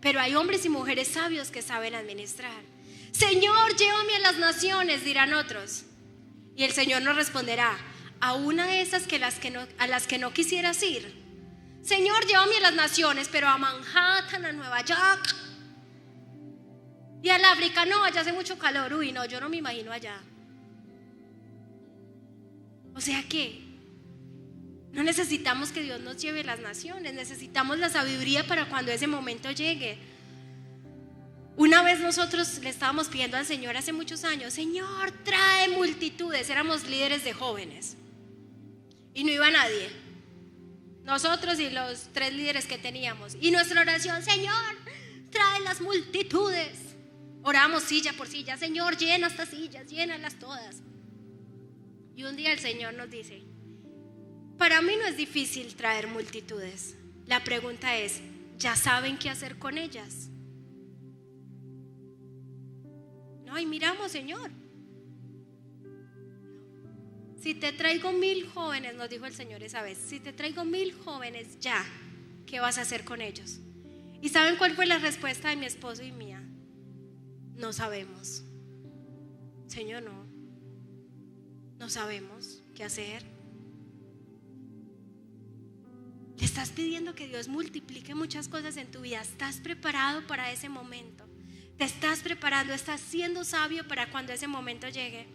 A: Pero hay hombres y mujeres sabios que saben administrar. Señor, llévame a las naciones, dirán otros. Y el Señor nos responderá: a una de esas a las que no quisieras ir. Señor, llévame a las naciones, pero a Manhattan, a Nueva York. Y al África, no, allá hace mucho calor. Uy, no, yo no me imagino allá. O sea que no necesitamos que Dios nos lleve a las naciones. Necesitamos la sabiduría para cuando ese momento llegue. Una vez nosotros le estábamos pidiendo al Señor hace muchos años: Señor, trae multitudes. Éramos líderes de jóvenes. y no iba nadie. Nosotros y los 3 líderes que teníamos. Y nuestra oración: Señor, trae las multitudes. Oramos silla por silla: Señor, llena estas sillas, llénalas todas. Y un día el Señor nos dice: para mí no es difícil traer multitudes. La pregunta es: ¿ya saben qué hacer con ellas? No, y miramos: Señor, si te traigo 1000 jóvenes, nos dijo el Señor esa vez, si te traigo 1000 jóvenes ya, ¿qué vas a hacer con ellos? ¿Y saben cuál fue la respuesta de mi esposo y mía? No sabemos. Señor, no sabemos qué hacer. Le estás pidiendo que Dios multiplique muchas cosas en tu vida. ¿Estás preparado para ese momento? ¿Te estás preparando? ¿Estás siendo sabio para cuando ese momento llegue?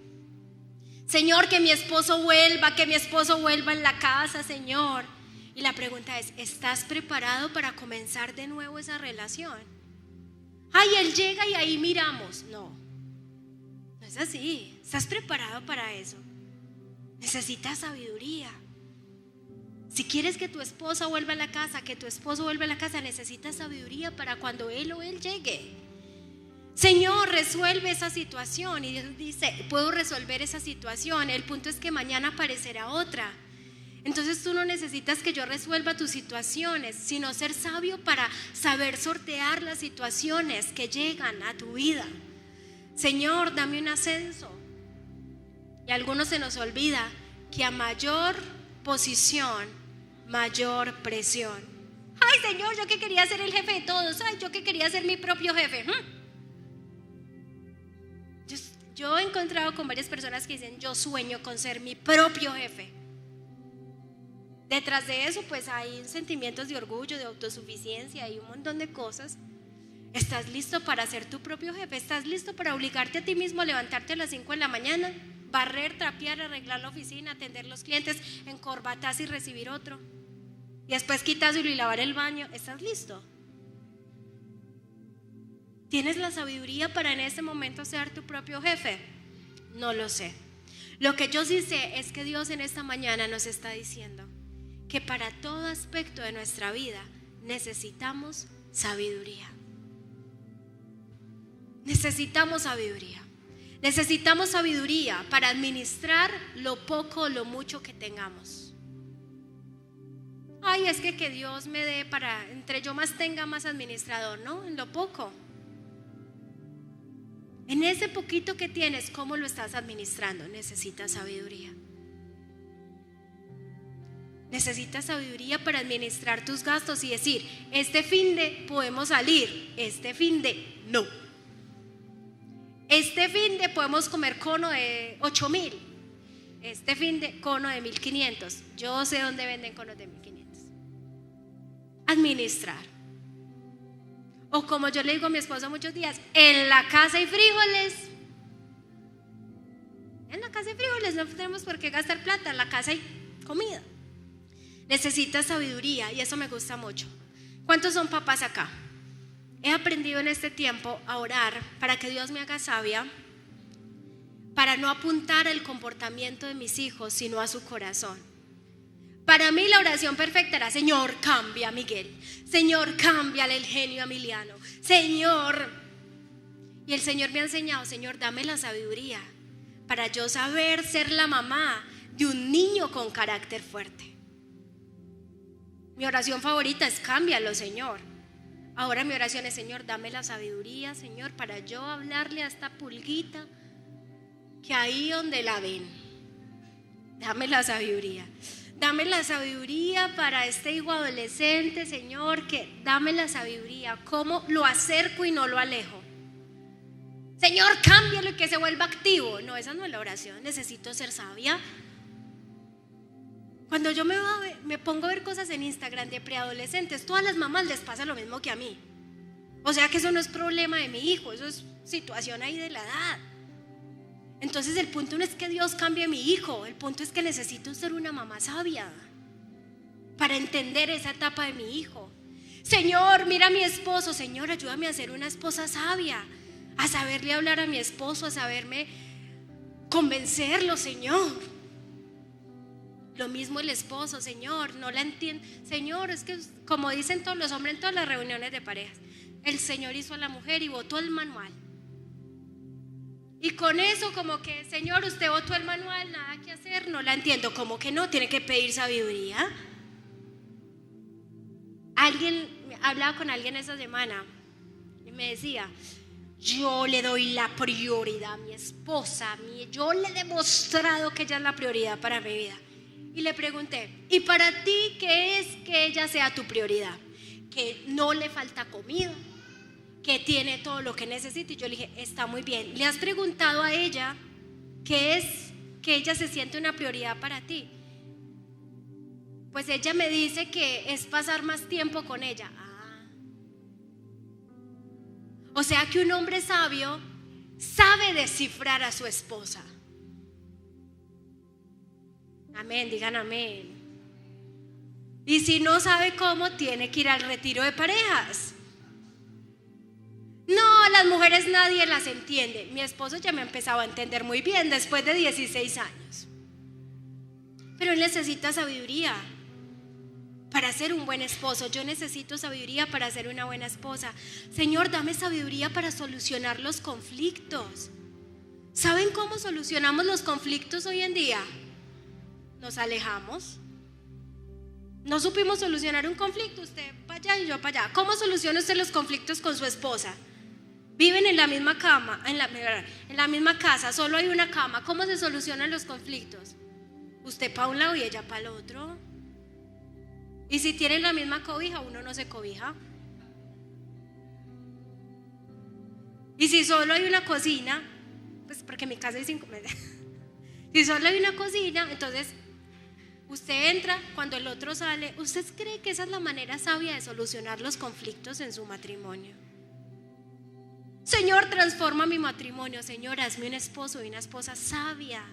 A: Señor, que mi esposo vuelva en la casa, Señor. Y la pregunta es: ¿estás preparado para comenzar de nuevo esa relación? Ay, él llega y ahí miramos. No es así. ¿Estás preparado para eso? Necesitas sabiduría. Si quieres que tu esposa vuelva a la casa, que tu esposo vuelva a la casa, necesitas sabiduría para cuando él o él llegue. Señor, resuelve esa situación. Y Dios dice: puedo resolver esa situación. El punto es que mañana aparecerá otra. Entonces tú no necesitas que yo resuelva tus situaciones, sino ser sabio para saber sortear las situaciones que llegan a tu vida. Señor, dame un ascenso. Y a algunos se nos olvida que a mayor posición, mayor presión. Ay, Señor, yo que quería ser el jefe de todos. Ay, yo que quería ser mi propio jefe. Yo he encontrado con varias personas que dicen: yo sueño con ser mi propio jefe. Detrás de eso pues hay sentimientos de orgullo, de autosuficiencia y un montón de cosas. ¿Estás listo para ser tu propio jefe? ¿Estás listo para obligarte a ti mismo a levantarte a las 5 de la mañana, barrer, trapear, arreglar la oficina, atender los clientes, encorbatarse y recibir otro, y después quitárselo y lavar el baño? ¿Estás listo? ¿Tienes la sabiduría para en este momento ser tu propio jefe? No lo sé. Lo que yo sí sé es que Dios en esta mañana nos está diciendo que para todo aspecto de nuestra vida necesitamos sabiduría. Necesitamos sabiduría. Necesitamos sabiduría para administrar lo poco o lo mucho que tengamos. Ay, es que Dios me dé para, entre yo más tenga, más administrador. No, en lo poco. En ese poquito que tienes, ¿cómo lo estás administrando? Necesitas sabiduría. Necesitas sabiduría para administrar tus gastos y decir: este fin de podemos salir, este fin de no. Este fin de podemos comer cono de 8,000, este fin de cono de 1,500. Yo sé dónde venden conos de 1,500. Administrar. O como yo le digo a mi esposo muchos días: en la casa hay frijoles. En la casa hay frijoles, no tenemos por qué gastar plata, en la casa hay comida. Necesitas sabiduría y eso me gusta mucho. ¿Cuántos son papás acá? He aprendido en este tiempo a orar para que Dios me haga sabia, para no apuntar al comportamiento de mis hijos, sino a su corazón. Para mí la oración perfecta era: Señor, cambia a Miguel. Señor, cámbiale el genio a Emiliano. Señor. Y el Señor me ha enseñado: Señor, dame la sabiduría para yo saber ser la mamá de un niño con carácter fuerte. Mi oración favorita es: cámbialo, Señor. Ahora mi oración es: Señor, dame la sabiduría, Señor, para yo hablarle a esta pulguita que ahí donde la ven. Dame la sabiduría. Dame la sabiduría para este hijo adolescente, Señor, que dame la sabiduría. ¿Cómo lo acerco y no lo alejo? Señor, cámbialo y que se vuelva activo. No, esa no es la oración. Necesito ser sabia. Cuando yo me pongo a ver cosas en Instagram de preadolescentes, todas las mamás les pasa lo mismo que a mí. O sea que eso no es problema de mi hijo, eso es situación ahí de la edad. Entonces el punto no es que Dios cambie a mi hijo, el punto es que necesito ser una mamá sabia para entender esa etapa de mi hijo. Señor, mira a mi esposo. Señor, ayúdame a ser una esposa sabia, a saberle hablar a mi esposo, a saberme convencerlo, Señor. Lo mismo el esposo, Señor, no la entiendo. Señor, es que como dicen todos los hombres en todas las reuniones de parejas, el Señor hizo a la mujer y botó el manual. Y con eso como que, Señor, usted botó el manual, nada que hacer, no la entiendo. Como que no, tiene que pedir sabiduría. Hablaba con alguien esa semana y me decía: yo le doy la prioridad a mi esposa, yo le he demostrado que ella es la prioridad para mi vida. Y le pregunté: ¿y para ti qué es que ella sea tu prioridad? Que no le falta comida, que tiene todo lo que necesita. Y yo le dije: está muy bien. ¿Le has preguntado a ella qué es que ella se siente una prioridad para ti? Pues ella me dice que es pasar más tiempo con ella. O sea que un hombre sabio sabe descifrar a su esposa. Amén, digan amén. Y si no sabe cómo, tiene que ir al retiro de parejas. No, las mujeres nadie las entiende. Mi esposo ya me ha empezado a entender muy bien después de 16 años. Pero él necesita sabiduría para ser un buen esposo. Yo necesito sabiduría para ser una buena esposa. Señor, dame sabiduría para solucionar los conflictos. ¿Saben cómo solucionamos los conflictos hoy en día? Nos alejamos. No supimos solucionar un conflicto, usted para allá y yo para allá. ¿Cómo soluciona usted los conflictos con su esposa? Viven en la misma cama, en la misma casa, solo hay una cama. ¿Cómo se solucionan los conflictos? Usted para un lado y ella para el otro. Y si tienen la misma cobija, uno no se cobija. Y si solo hay una cocina, pues porque en mi casa hay 5 meses. Si solo hay una cocina, entonces usted entra cuando el otro sale. ¿Usted cree que esa es la manera sabia de solucionar los conflictos en su matrimonio? Señor, transforma mi matrimonio. Señor, hazme un esposo y una esposa sabia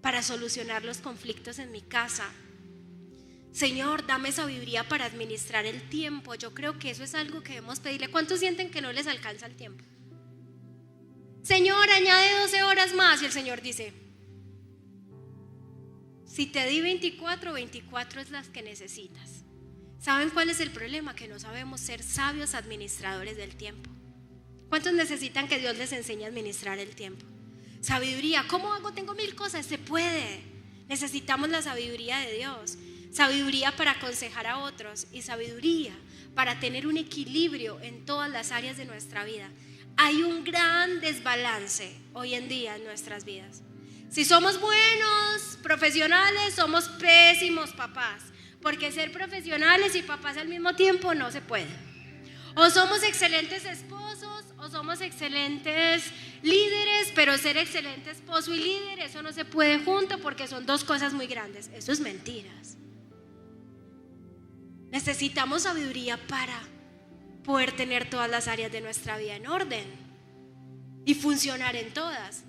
A: para solucionar los conflictos en mi casa. Señor, dame sabiduría para administrar el tiempo. Yo creo que eso es algo que debemos pedirle. ¿Cuántos sienten que no les alcanza el tiempo? Señor, añade 12 horas más. Y el Señor dice: si te di 24 es las que necesitas. ¿Saben cuál es el problema? Que no sabemos ser sabios administradores del tiempo. ¿Cuántos necesitan que Dios les enseñe a administrar el tiempo? Sabiduría. ¿Cómo hago? Tengo 1000 cosas. Se puede. Necesitamos la sabiduría de Dios. Sabiduría para aconsejar a otros y sabiduría para tener un equilibrio en todas las áreas de nuestra vida. Hay un gran desbalance hoy en día en nuestras vidas. Si somos buenos profesionales, somos pésimos papás, porque ser profesionales y papás al mismo tiempo no se puede. O somos excelentes esposos o somos excelentes líderes, pero ser excelente esposo y líder, eso no se puede junto porque son dos cosas muy grandes. Eso es mentiras. Necesitamos sabiduría para poder tener todas las áreas de nuestra vida en orden y funcionar en todas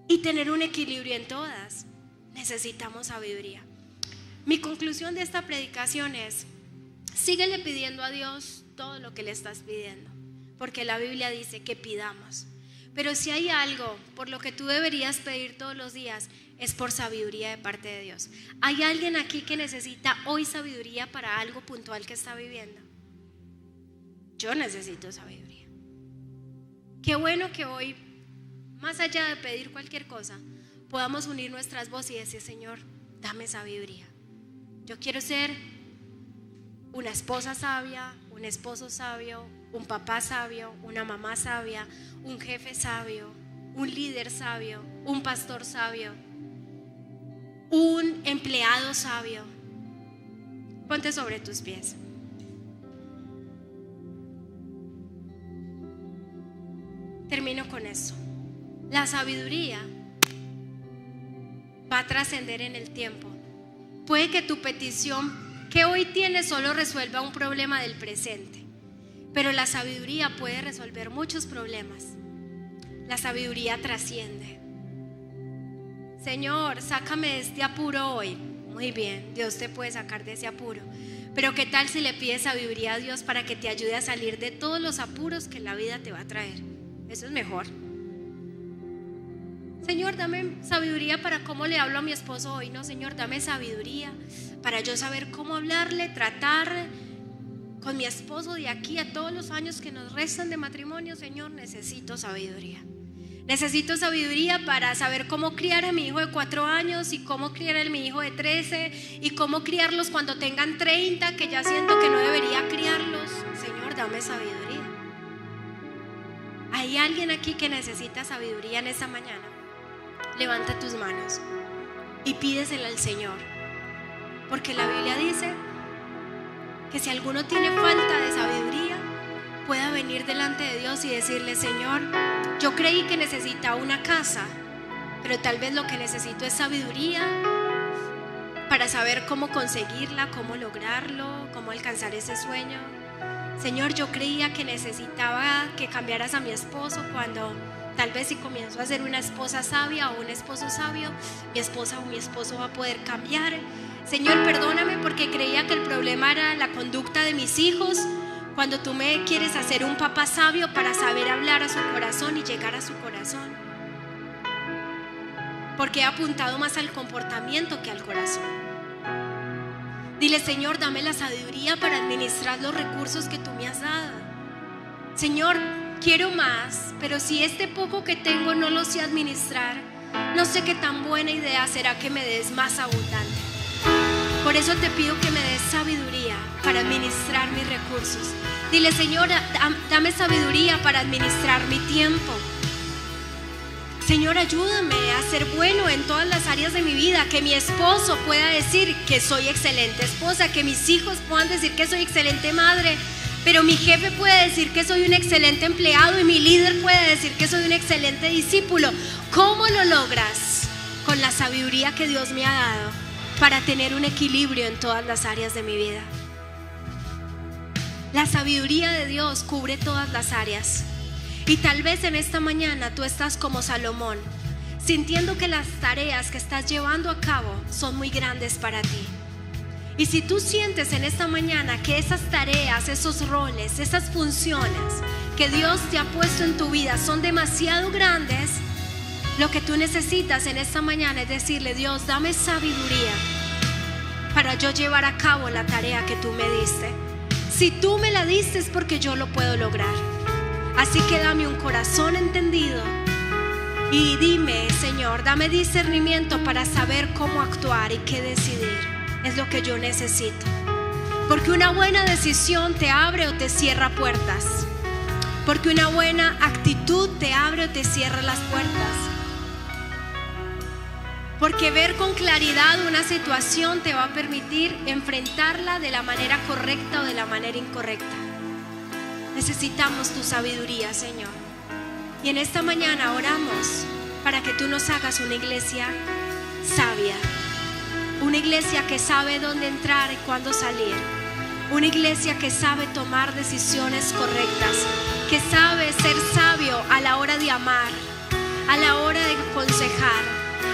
A: y tener un equilibrio en todas. Necesitamos sabiduría. Mi conclusión de esta predicación es: síguele pidiendo a Dios todo lo que le estás pidiendo, porque la Biblia dice que pidamos. Pero si hay algo por lo que tú deberías pedir todos los días, es por sabiduría de parte de Dios. ¿Hay alguien aquí que necesita hoy sabiduría para algo puntual que está viviendo? Yo necesito sabiduría. Qué bueno que hoy, más allá de pedir cualquier cosa, podamos unir nuestras voces y decir: Señor, dame sabiduría. Yo quiero ser una esposa sabia, un esposo sabio, un papá sabio, una mamá sabia, un jefe sabio, un líder sabio, un pastor sabio, un empleado sabio. Ponte sobre tus pies. Termino con eso. La sabiduría va a trascender en el tiempo. Puede que tu petición que hoy tienes solo resuelva un problema del presente, pero la sabiduría puede resolver muchos problemas. La sabiduría trasciende. Señor, sácame de este apuro hoy. Muy bien, Dios te puede sacar de ese apuro, pero ¿qué tal si le pides sabiduría a Dios para que te ayude a salir de todos los apuros que la vida te va a traer? Eso es mejor. Señor, dame sabiduría para cómo le hablo a mi esposo hoy. No, Señor, dame sabiduría para yo saber cómo hablarle, tratar con mi esposo de aquí a todos los años que nos restan de matrimonio. Señor, necesito sabiduría. Necesito sabiduría para saber cómo criar a mi hijo de 4 años y cómo criar a mi hijo de 13 y cómo criarlos cuando tengan 30, que ya siento que no debería criarlos. Señor, dame sabiduría. ¿Hay alguien aquí que necesita sabiduría en esta mañana? Levanta tus manos y pídesela al Señor, porque la Biblia dice que si alguno tiene falta de sabiduría, pueda venir delante de Dios y decirle: Señor, yo creí que necesitaba una casa, pero tal vez lo que necesito es sabiduría para saber cómo conseguirla, cómo lograrlo, cómo alcanzar ese sueño. Señor, yo creía que necesitaba que cambiaras a mi esposo, cuando tal vez si comienzo a ser una esposa sabia o un esposo sabio, mi esposa o mi esposo va a poder cambiar. Señor, perdóname porque creía que el problema era la conducta de mis hijos, cuando tú me quieres hacer un papá sabio para saber hablar a su corazón y llegar a su corazón, porque he apuntado más al comportamiento que al corazón. Dile: Señor, dame la sabiduría para administrar los recursos que tú me has dado. Señor, quiero más, pero si este poco que tengo no lo sé administrar, no sé qué tan buena idea será que me des más abundante. Por eso te pido que me des sabiduría para administrar mis recursos. Dile: Señor, dame sabiduría para administrar mi tiempo. Señor, ayúdame a ser bueno en todas las áreas de mi vida, que mi esposo pueda decir que soy excelente esposa, que mis hijos puedan decir que soy excelente madre, pero mi jefe puede decir que soy un excelente empleado y mi líder puede decir que soy un excelente discípulo. ¿Cómo lo logras? Con la sabiduría que Dios me ha dado para tener un equilibrio en todas las áreas de mi vida. La sabiduría de Dios cubre todas las áreas. Y tal vez en esta mañana tú estás como Salomón, sintiendo que las tareas que estás llevando a cabo son muy grandes para ti. Y si tú sientes en esta mañana que esas tareas, esos roles, esas funciones que Dios te ha puesto en tu vida son demasiado grandes, lo que tú necesitas en esta mañana es decirle: Dios, dame sabiduría para yo llevar a cabo la tarea que tú me diste. Si tú me la diste es porque yo lo puedo lograr. Así que dame un corazón entendido y dime: Señor, dame discernimiento para saber cómo actuar y qué decidir. Es lo que yo necesito. Porque una buena decisión te abre o te cierra puertas. Porque una buena actitud te abre o te cierra las puertas. Porque ver con claridad una situación te va a permitir enfrentarla de la manera correcta o de la manera incorrecta. Necesitamos tu sabiduría, Señor. Y en esta mañana oramos para que tú nos hagas una iglesia sabia, una iglesia que sabe dónde entrar y cuándo salir, una iglesia que sabe tomar decisiones correctas, que sabe ser sabio a la hora de amar, a la hora de aconsejar,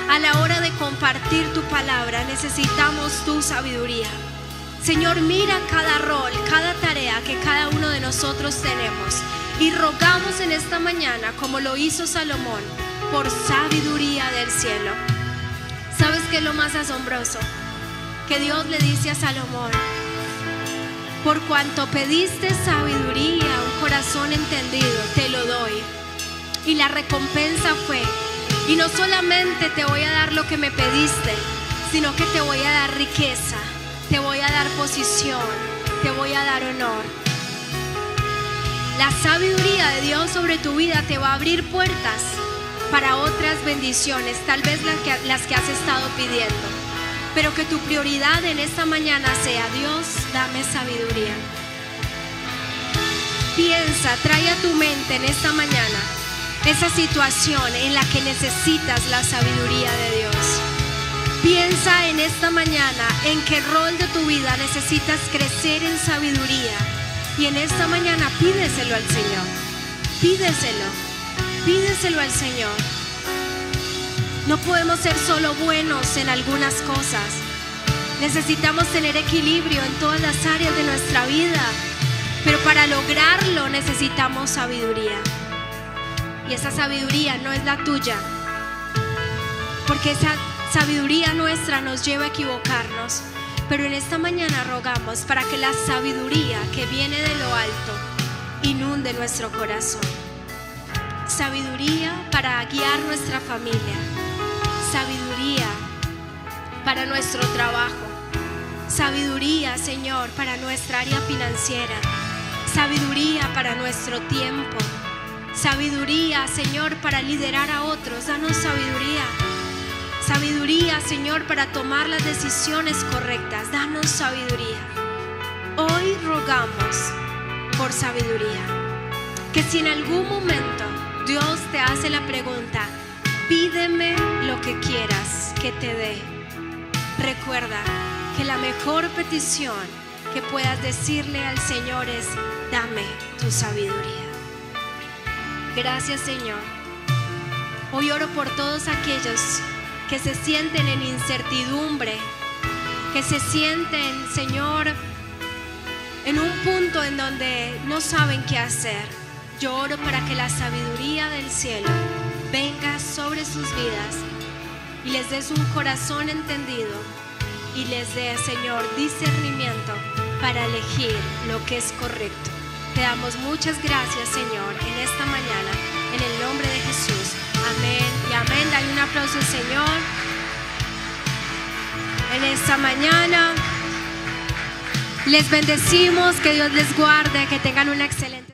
A: a la hora de compartir tu palabra. Necesitamos tu sabiduría. Señor, mira cada rol, cada tarea que cada uno de nosotros tenemos, y rogamos en esta mañana, como lo hizo Salomón, por sabiduría del cielo. ¿Sabes qué es lo más asombroso? Que Dios le dice a Salomón: por cuanto pediste sabiduría, un corazón entendido, te lo doy. Y la recompensa fue: y no solamente te voy a dar lo que me pediste, sino que te voy a dar riqueza, te voy a dar posición, te voy a dar honor. La sabiduría de Dios sobre tu vida te va a abrir puertas para otras bendiciones, tal vez las que has estado pidiendo. Pero que tu prioridad en esta mañana sea: Dios, dame sabiduría. Piensa, trae a tu mente en esta mañana esa situación en la que necesitas la sabiduría de Dios. Piensa en esta mañana en qué rol de tu vida necesitas crecer en sabiduría. Y en esta mañana pídeselo al Señor. Pídeselo al Señor. No podemos ser solo buenos en algunas cosas. Necesitamos tener equilibrio en todas las áreas de nuestra vida. Pero para lograrlo necesitamos sabiduría. Y esa sabiduría no es la tuya, porque esa sabiduría nuestra nos lleva a equivocarnos. Pero en esta mañana rogamos para que la sabiduría que viene de lo alto inunde nuestro corazón. Sabiduría para guiar nuestra familia, sabiduría para nuestro trabajo, sabiduría, Señor, para nuestra área financiera, sabiduría para nuestro tiempo, sabiduría, Señor, para liderar a otros. Danos sabiduría. Sabiduría, Señor, para tomar las decisiones correctas. Danos sabiduría. Hoy rogamos por sabiduría. Que si en algún momento Dios te hace la pregunta, pídeme lo que quieras que te dé, recuerda que la mejor petición que puedas decirle al Señor es: dame tu sabiduría. Gracias, Señor. Hoy oro por todos aquellos que se sienten en incertidumbre, que se sienten, Señor, en un punto en donde no saben qué hacer. Yo oro para que la sabiduría del cielo venga sobre sus vidas y les des un corazón entendido y les dé, Señor, discernimiento para elegir lo que es correcto. Te damos muchas gracias, Señor, en esta mañana, en el nombre de Jesús. Amén y amén. Dale un aplauso al Señor en esta mañana. Les bendecimos, que Dios les guarde, que tengan una excelente